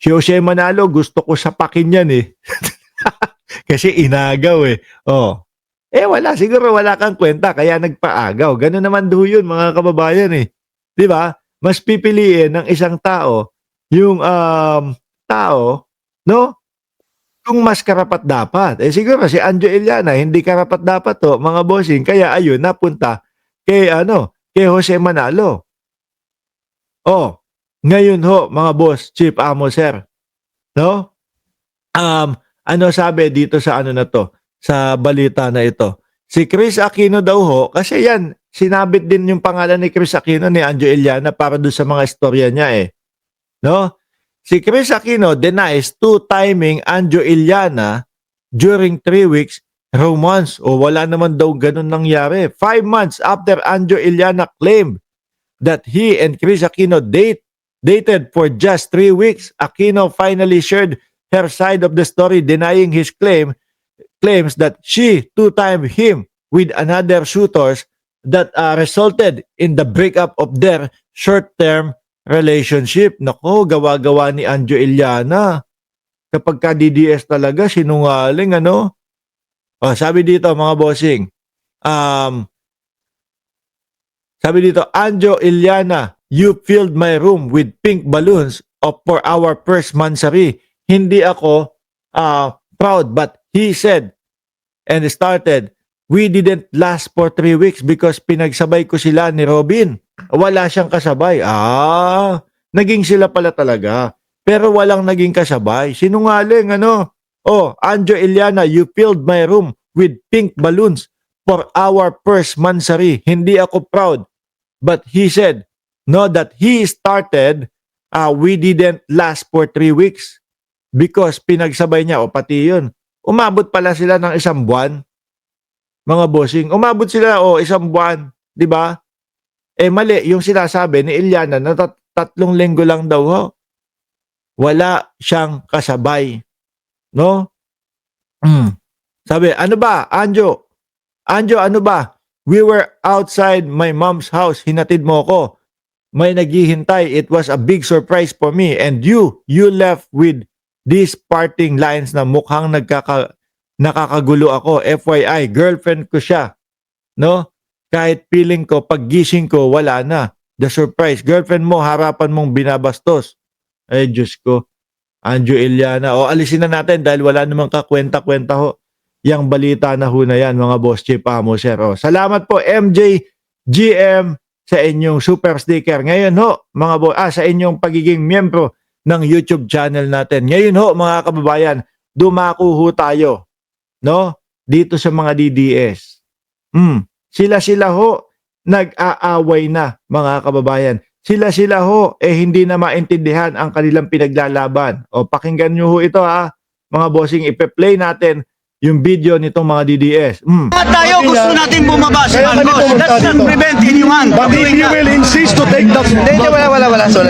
Si Jose Manalo, gusto ko sapakin yan eh. Kasi inagaw eh. Oh. Wala, siguro wala kang kwenta kaya nagpaagaw. Ganun naman do yun mga kababayan eh. 'Di ba? Mas pipiliin ng isang tao yung tao, no? Kung mas karapat-dapat. Siguro si Anjo Iliana hindi karapat-dapat to, mga bossing, kaya ayun napunta kay Jose Manalo. Oh, ngayon ho, mga boss, Chief Amo Sir, no? Ano sabi dito sa ano na to, sa balita na ito? Si Chris Aquino daw ho, kasi yan, sinabit din yung pangalan ni Chris Aquino ni Anjo Iliana para doon sa mga istorya niya eh. No? Si Chris Aquino denies two-timing Anjo Iliana during 3 weeks romance. O wala naman daw ganun nangyari. 5 months after Anjo Iliana claimed that he and Chris Aquino dated for just 3 weeks, Aquino finally shared her side of the story, denying his claims that she two-timed him with another suitors that resulted in the breakup of their short-term relationship. Nako, gawa-gawa ni Anjo Iliana. Kapag ka DDS talaga, sinungaling, ano? Sabi dito, mga bossing, sabi dito, Anjo Iliana, you filled my room with pink balloons for our first mansari. Hindi ako proud, but he said and started, we didn't last for 3 weeks because pinagsabay ko sila ni Robin. Wala siyang kasabay. Naging sila pala talaga. Pero walang naging kasabay. Sinungaling, ano? Anjo Iliana, you filled my room with pink balloons for our first mansari. Hindi ako proud. But he said, no, that he started, we didn't last for 3 weeks because pinagsabay niya, pati yun. Umabot pala sila ng 1 buwan. Mga bossing, umabot sila, 1 buwan. Di ba? Mali yung sinasabi ni Iliana na 3 linggo lang daw ho. Wala siyang kasabay. No? Sabi, ano ba, Anjo? Anjo, ano ba? We were outside my mom's house. Hinatid mo ko. May naghihintay. It was a big surprise for me. And you left with these parting lines na mukhang nakakagulo ako. FYI, girlfriend ko siya. No? Kahit feeling ko, paggising ko, wala na. The surprise. Girlfriend mo, harapan mong binabastos. Ay, Diyos ko. Anjo Iliana. Alisin na natin dahil wala namang kakwenta-kwenta ho. Yang balita na ho na yan, mga boss Chief Amo Sir. Salamat po, MJ GM, sa inyong super sticker. Ngayon ho, mga boss, sa inyong pagiging miyembro ng YouTube channel natin. Ngayon ho, mga kababayan, dumako ho tayo, no? Dito sa mga DDS. Sila ho, nag-aaway na, mga kababayan. Sila ho, hindi na maintindihan ang kanilang pinaglalaban. Pakinggan nyo ho ito mga bossing, ipe-play natin yung video nitong mga DDS. Tayo gusto natin bumaba si Marcos. Let's not prevent anyone from doing that. will insist to take the... Hindi, wala. Sorry.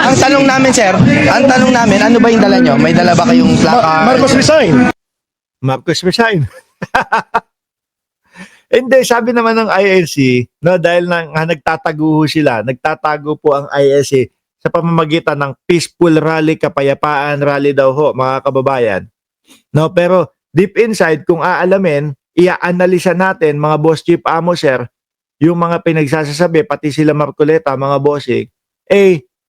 Ang tanong namin, sir, ano ba yung dala nyo? May dala ba kayong placard? Marcos resign. Marcos resign. Hindi, sabi naman ng INC, no, dahil nagtatago sila, nagtatago po ang INC sa pamamagitan ng peaceful rally, kapayapaan rally daw ho, mga kababayan. No, pero deep inside, kung aalamin, i-analisa natin, mga boss Chief Amo Sir, yung mga pinagsasasabi, pati sila Marcoleta, mga bossing,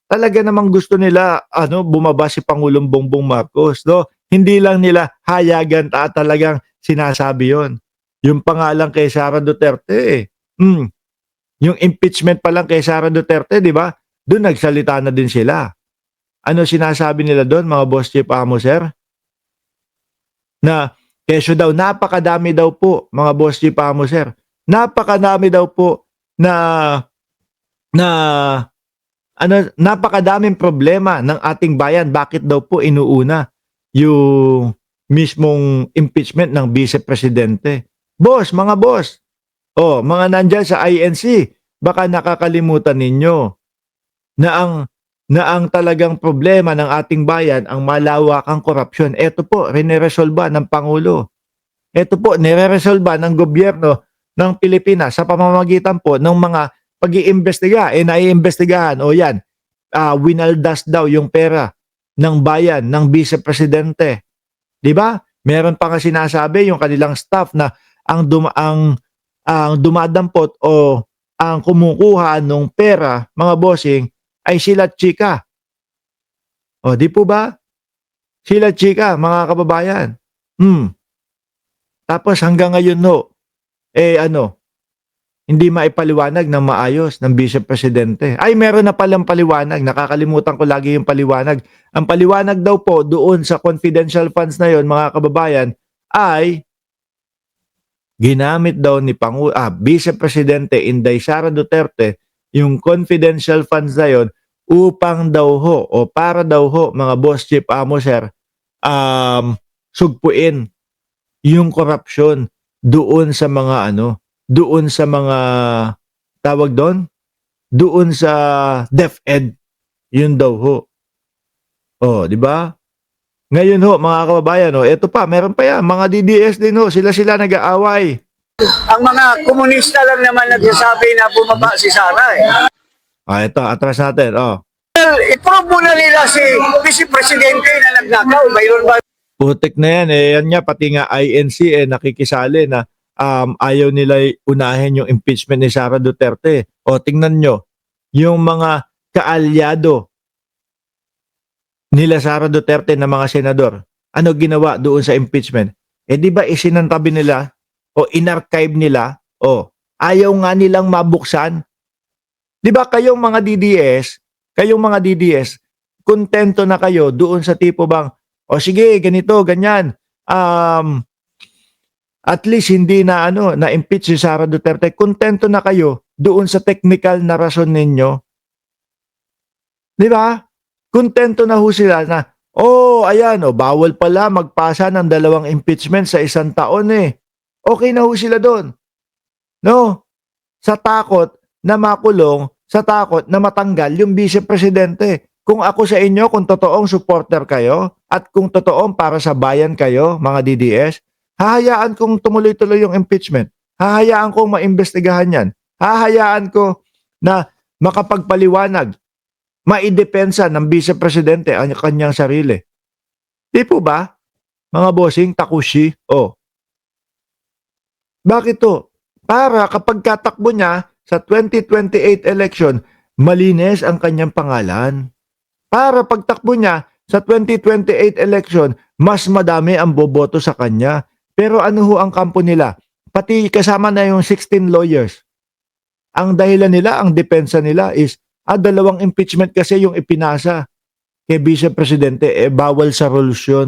talaga namang gusto nila, bumaba si Pangulong Bongbong Marcos, no? Hindi lang nila hayagan talagang sinasabi yon. Yung pangalan kay Sara Duterte, yung impeachment pa lang kay Sara Duterte, di ba? Doon nagsalita na din sila. Ano sinasabi nila doon, mga boss Chief Amo Sir? Na kesyo daw, napakadami daw po, mga boss Chief Amo Sir. Napakadami daw po napakadaming problema ng ating bayan. Bakit daw po inuuna yung mismong impeachment ng Vice Presidente? Boss, mga boss, mga nandyan sa INC, baka nakakalimutan ninyo na ang talagang problema ng ating bayan ang malawakang korupsyon. Ito po, rineresolba ng Pangulo. Ito po, nireresolba ng gobyerno ng Pilipinas sa pamamagitan po ng mga pag-iimbestiga. Naiimbestigahan, yan, winaldas daw yung pera ng bayan, ng vice-presidente. Di ba? Meron pa nga sinasabi yung kanilang staff na ang dumadampot o ang kumukuha ng pera, mga bossing, ay sila chika. O, di po ba? Sila chika, mga kababayan. Tapos hanggang ngayon no, hindi maipaliwanag ng maayos ng vice-presidente. Ay, meron na palang paliwanag. Nakakalimutan ko lagi yung paliwanag. Ang paliwanag daw po doon sa confidential funds na yon, mga kababayan, ay ginamit daw ni Vice-Presidente Inday Sara Duterte yung confidential funds na yon upang daw ho o para daw ho, mga boss chief amo sir, sugpuin yung korupsyon doon sa mga doon sa mga tawag doon sa DepEd, yun daw ho. Oh, di ba? Ngayon ho, mga kababayan, eto pa, meron pa yan, mga DDS din ho, sila nag-aaway. Ang mga komunista lang naman nagsasabi na bumaba si Sara Ito, atras natin, I-prove muna nila si Vice Presidente na nagnakaw. Mayroon ba? Putik na yan, yan nga, pati nga INC nakikisali na ayaw nila unahin yung impeachment ni Sara Duterte. O tingnan nyo, yung mga kaalyado nila Sara Duterte na mga senador, ano ginawa doon sa impeachment? Di ba isinantabi nila o inarchive nila o ayaw nga nilang mabuksan? Di ba kayong mga DDS, kontento na kayo doon sa tipo bang, o sige, ganito, ganyan, at least hindi na na-impeach si Sara Duterte. Kontento na kayo doon sa technical na rason ninyo. Di ba? Kontento na ho sila na, ayan, bawal pala magpasa ng 2 impeachment sa 1 taon Okay na ho sila doon. No? Sa takot na makulong, sa takot na matanggal yung vice-presidente. Kung ako sa inyo, kung totoong supporter kayo, at kung totoong para sa bayan kayo, mga DDS, hahayaan kong tumuloy-tuloy yung impeachment. Hahayaan kong maimbestigahan yan. Hahayaan ko na makapagpaliwanag, maidepensa ng vice-presidente ang kanyang sarili. Di po ba? Mga bossing, takushi, Bakit to? Para kapag katakbo niya sa 2028 election, malinis ang kanyang pangalan. Para pagtakbo niya sa 2028 election, mas madami ang boboto sa kanya. Pero ano ho ang kampo nila? Pati kasama na yung 16 lawyers. Ang dahilan nila, ang depensa nila is, 2 impeachment kasi yung ipinasa kay Vice Presidente, bawal sa rules yun.